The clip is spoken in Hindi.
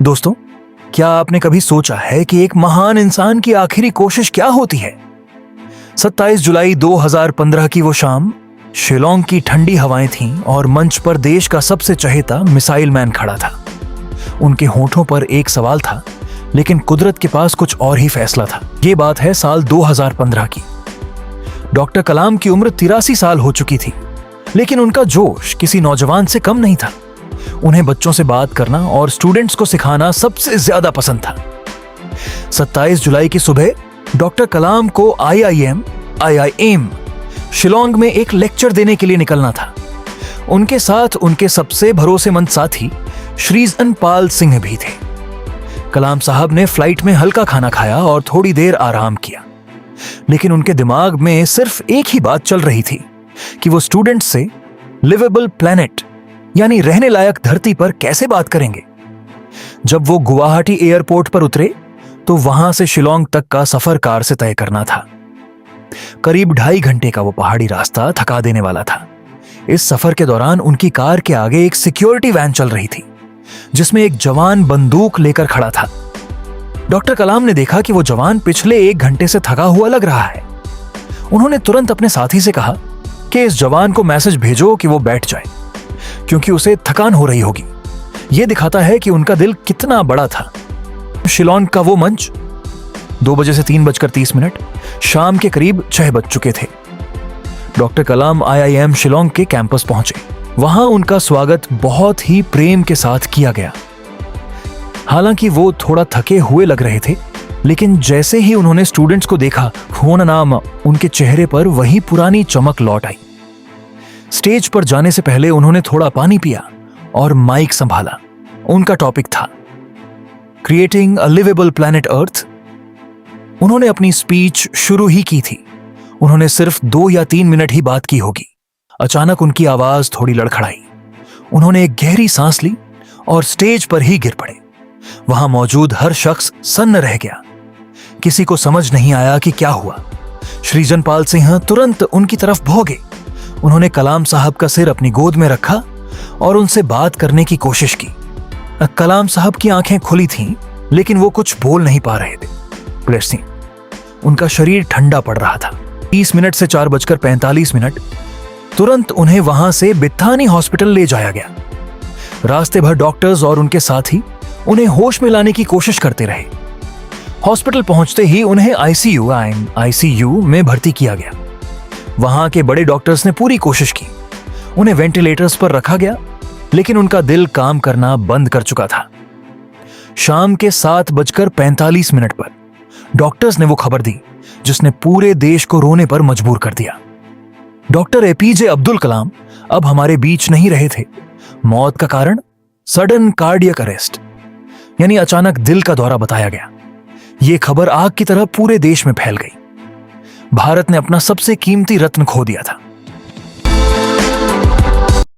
दोस्तों, क्या आपने कभी सोचा है कि एक महान इंसान की आखिरी कोशिश क्या होती है? 27 जुलाई 2015 की वो शाम, शिलोंग की ठंडी हवाएं थीं और मंच पर देश का सबसे चहेता मिसाइल मैन खड़ा था। उनके होठों पर एक सवाल था, लेकिन कुदरत के पास कुछ और ही फैसला था। ये बात है साल 2015 की। डॉक्टर कलाम की उम्र 83 साल हो चुकी थी, लेकिन उनका जोश किसी नौजवान से कम नहीं था। उन्हें बच्चों से बात करना और स्टूडेंट्स को सिखाना सबसे ज्यादा पसंद था। 27 जुलाई की सुबह डॉक्टर कलाम को IIM शिलोंग में एक लेक्चर देने के लिए निकलना था। उनके साथ उनके सबसे भरोसेमंद साथी श्रीजनपाल सिंह भी थे। कलाम साहब ने फ्लाइट में हल्का खाना खाया और थोड़ी देर आराम किया, लेकिन उनके दिमाग में सिर्फ एक ही बात चल रही थी कि वो स्टूडेंट्स से लिवेबल प्लैनेट यानी रहने लायक धरती पर कैसे बात करेंगे। जब वो गुवाहाटी एयरपोर्ट पर उतरे तो वहां से शिलोंग तक का सफर कार से तय करना था। करीब 2.5 घंटे का वो पहाड़ी रास्ता थका देने वाला था। इस सफर के दौरान उनकी कार के आगे एक सिक्योरिटी वैन चल रही थी, जिसमें एक जवान बंदूक लेकर खड़ा था। डॉक्टर कलाम ने देखा कि वो जवान पिछले 1 घंटे से थका हुआ लग रहा है। उन्होंने तुरंत अपने साथी से कहा कि इस जवान को मैसेज भेजो कि वो बैठ जाए, क्योंकि उसे थकान हो रही होगी। यह दिखाता है कि उनका दिल कितना बड़ा था। शिलोंग का वो मंच 2 बजे से 3:30 शाम के करीब 6 बज चुके थे। डॉक्टर कलाम IIM शिलोंग के कैंपस पहुंचे। वहां उनका स्वागत बहुत ही प्रेम के साथ किया गया। हालांकि वो थोड़ा थके हुए लग रहे थे, लेकिन जैसे ही उन्होंने स्टूडेंट्स को देखा, खून नाम उनके चेहरे पर वही पुरानी चमक लौट आई। स्टेज पर जाने से पहले उन्होंने थोड़ा पानी पिया और माइक संभाला। उनका टॉपिक था creating a liveable planet earth. उन्होंने अपनी स्पीच शुरू ही की थी। उन्होंने सिर्फ 2 या 3 मिनट ही बात की होगी। अचानक उनकी आवाज थोड़ी लड़खड़ाई। उन्होंने एक गहरी सांस ली और स्टेज पर ही गिर पड़े। वहां मौजूद हर शख्स सन्न रह गया। किसी को समझ नहीं आया कि क्या हुआ। श्रीजनपाल सिंह तुरंत उनकी तरफ भौंके। उन्होंने कलाम साहब का सिर अपनी गोद में रखा और उनसे बात करने की कोशिश की। कलाम साहब की आंखें खुली थीं, लेकिन वो कुछ बोल नहीं पा रहे थे। ग्रेसी, उनका शरीर ठंडा पड़ रहा था। 30 मिनट से 4:45 तुरंत उन्हें वहां से बिथानी हॉस्पिटल ले जाया गया। रास्ते भर डॉक्टर्स और उनके साथी उन्हें होश में लाने की कोशिश करते रहे। हॉस्पिटल पहुंचते ही उन्हें ICU में भर्ती किया गया। वहां के बड़े डॉक्टर्स ने पूरी कोशिश की। उन्हें वेंटिलेटर्स पर रखा गया, लेकिन उनका दिल काम करना बंद कर चुका था। शाम के 7:45 पर डॉक्टर्स ने वो खबर दी जिसने पूरे देश को रोने पर मजबूर कर दिया। डॉक्टर APJ अब्दुल कलाम अब हमारे बीच नहीं रहे थे। मौत का कारण सडन कार्डियक अरेस्ट यानी अचानक दिल का दौरा बताया गया। यह खबर आग की तरह पूरे देश में फैल गई। भारत ने अपना सबसे कीमती रत्न खो दिया था।